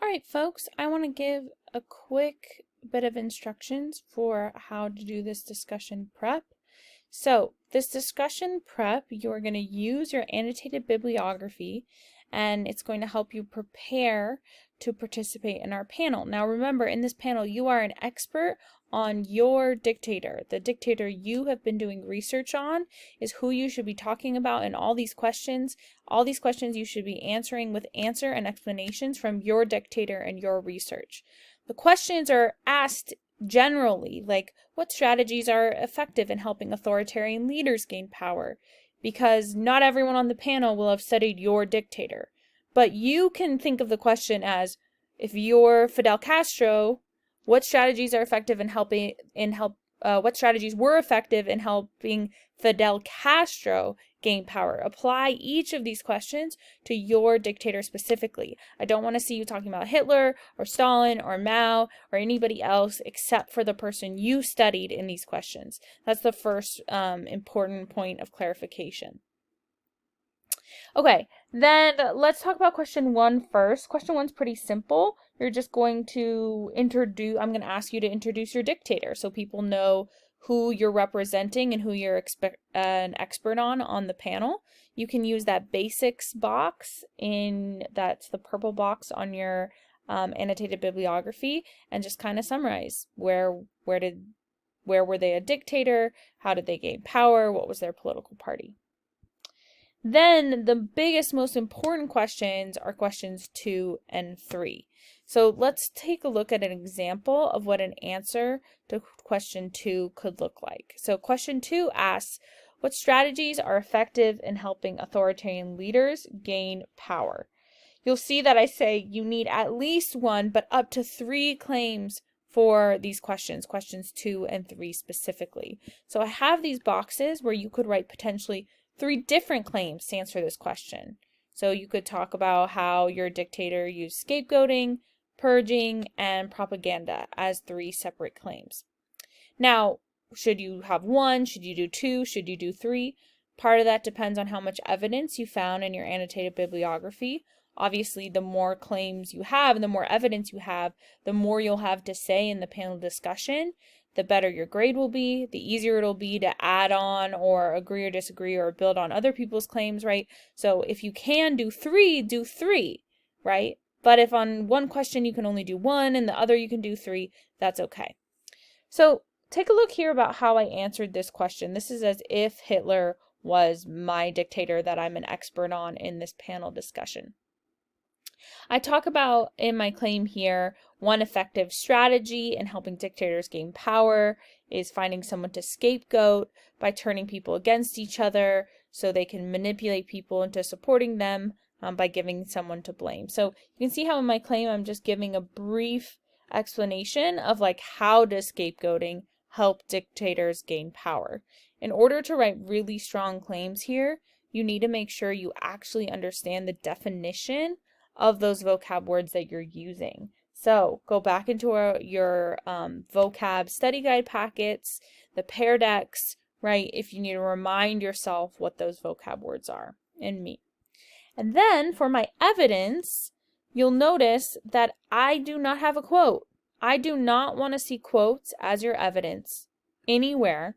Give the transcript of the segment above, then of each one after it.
All right, folks, I want to give a quick bit of instructions for how to do this discussion prep. So, this discussion prep, you're going to use your annotated bibliography, and it's going to help you prepare to participate in our panel. Now, remember, in this panel, you are an expert on your dictator. The dictator you have been doing research on is who you should be talking about in all these questions. All these questions you should be answering with answer and explanations from your dictator and your research. The questions are asked generally, like what strategies are effective in helping authoritarian leaders gain power? Because not everyone on the panel will have studied your dictator. But you can think of the question as, if you're Fidel Castro, what strategies are effective in what strategies were effective in helping Fidel Castro gain power? Apply each of these questions to your dictator specifically. I don't want to see you talking about Hitler or Stalin or Mao or anybody else except for the person you studied in these questions. That's the first important point of clarification. Okay, then let's talk about question 1 first. Question 1's pretty simple. You're just going to I'm going to ask you to introduce your dictator so people know who you're representing and who you're an expert on the panel. You can use that basics box that's the purple box on your annotated bibliography, and just kind of summarize where were they a dictator, how did they gain power, what was their political party. Then the biggest, most important questions are questions 2 and 3. So let's take a look at an example of what an answer to question 2 could look like. So question 2 asks, what strategies are effective in helping authoritarian leaders gain power? You'll see that I say you need at least 1, but up to 3 claims for these questions 2 and 3 specifically. So I have these boxes where you could write potentially 3 different claims to answer this question. So you could talk about how your dictator used scapegoating, purging, and propaganda as 3 separate claims. Now, should you have 1? Should you do 2? Should you do 3? Part of that depends on how much evidence you found in your annotated bibliography. Obviously, the more claims you have and the more evidence you have, the more you'll have to say in the panel discussion, the better your grade will be, the easier it'll be to add on or agree or disagree or build on other people's claims, right? So if you can do 3, right? But if on one question you can only do 1 and the other you can do 3, that's okay. So take a look here about how I answered this question. This is as if Hitler was my dictator that I'm an expert on in this panel discussion. I talk about in my claim here, one effective strategy in helping dictators gain power is finding someone to scapegoat by turning people against each other so they can manipulate people into supporting them by giving someone to blame. So you can see how in my claim I'm just giving a brief explanation of like how does scapegoating help dictators gain power. In order to write really strong claims here, you need to make sure you actually understand the definition of those vocab words that you're using. So go back into your vocab study guide packets, the Pear Decks, right, if you need to remind yourself what those vocab words are and mean. And then for my evidence, you'll notice that I do not have a quote. I do not want to see quotes as your evidence anywhere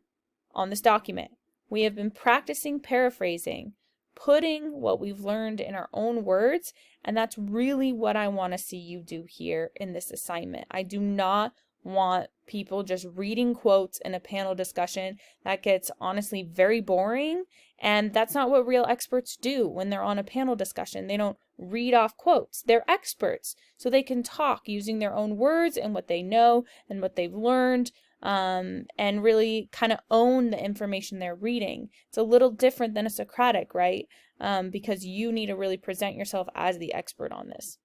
on this document. We have been practicing paraphrasing, putting what we've learned in our own words, and that's really what I want to see you do here in this assignment. I do not want people just reading quotes in a panel discussion. That gets honestly very boring, and that's not what real experts do when they're on a panel discussion. They don't read off quotes. They're experts, so they can talk using their own words and what they know and what they've learned, and really kind of own the information they're reading. It's a little different than a Socratic, right? Because you need to really present yourself as the expert on this.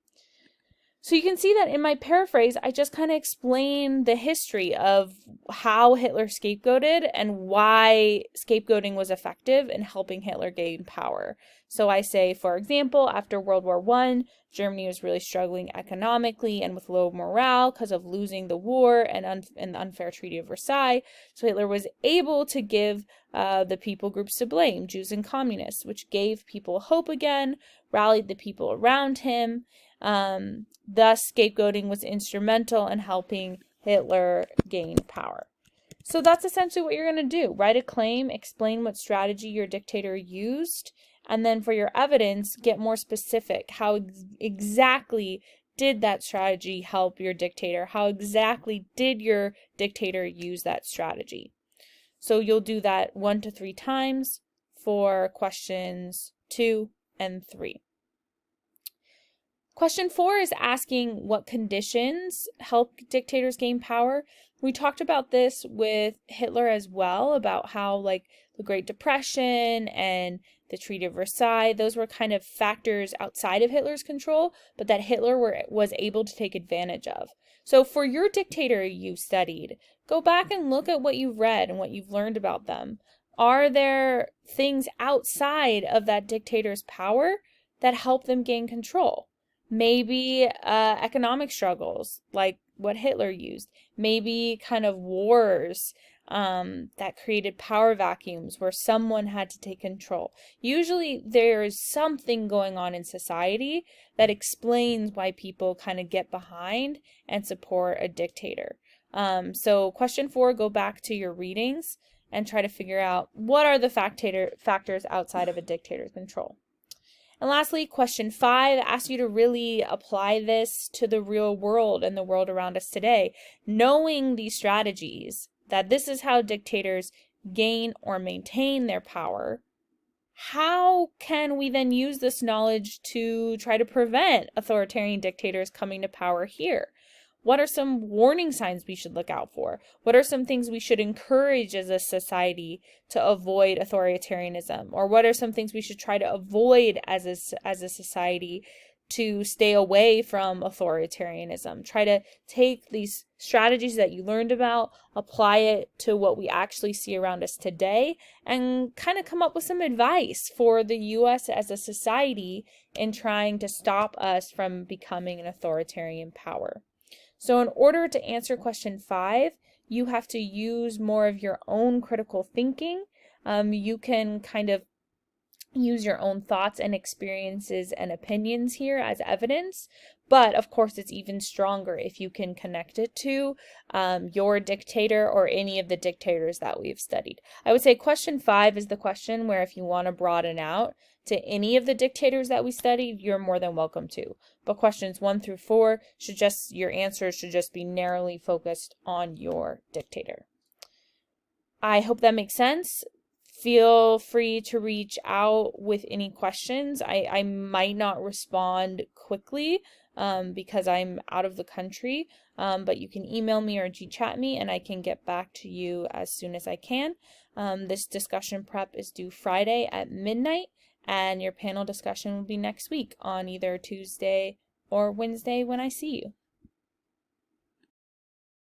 So you can see that in my paraphrase, I just kind of explain the history of how Hitler scapegoated and why scapegoating was effective in helping Hitler gain power. So I say, for example, after World War I, Germany was really struggling economically and with low morale because of losing the war and the unfair Treaty of Versailles. So Hitler was able to give the people groups to blame, Jews and communists, which gave people hope again, rallied the people around him, Thus, scapegoating was instrumental in helping Hitler gain power. So that's essentially what you're going to do. Write a claim, explain what strategy your dictator used, and then for your evidence, get more specific. How exactly did that strategy help your dictator? How exactly did your dictator use that strategy? So you'll do that 1 to 3 times for questions 2 and 3. Question 4 is asking what conditions help dictators gain power. We talked about this with Hitler as well, about how like the Great Depression and the Treaty of Versailles, those were kind of factors outside of Hitler's control, but that Hitler was able to take advantage of. So for your dictator you studied, go back and look at what you've read and what you've learned about them. Are there things outside of that dictator's power that help them gain control? Maybe economic struggles like what Hitler used. Maybe kind of wars that created power vacuums where someone had to take control. Usually there is something going on in society that explains why people kind of get behind and support a dictator. So question 4, go back to your readings and try to figure out what are the factors outside of a dictator's control. And lastly, question 5 asks you to really apply this to the real world and the world around us today. Knowing these strategies, that this is how dictators gain or maintain their power, how can we then use this knowledge to try to prevent authoritarian dictators coming to power here? What are some warning signs we should look out for? What are some things we should encourage as a society to avoid authoritarianism? Or what are some things we should try to avoid as a society to stay away from authoritarianism? Try to take these strategies that you learned about, apply it to what we actually see around us today, and kind of come up with some advice for the U.S. as a society in trying to stop us from becoming an authoritarian power. So in order to answer question 5, you have to use more of your own critical thinking. You can kind of use your own thoughts and experiences and opinions here as evidence, but of course it's even stronger if you can connect it to your dictator or any of the dictators that we've studied. I would say question 5 is the question where if you want to broaden out to any of the dictators that we studied, you're more than welcome to. But questions 1 through 4 your answers should just be narrowly focused on your dictator. I hope that makes sense. Feel free to reach out with any questions. I might not respond quickly because I'm out of the country, but you can email me or Gchat me and I can get back to you as soon as I can. This discussion prep is due Friday at midnight, and your panel discussion will be next week on either Tuesday or Wednesday when I see you.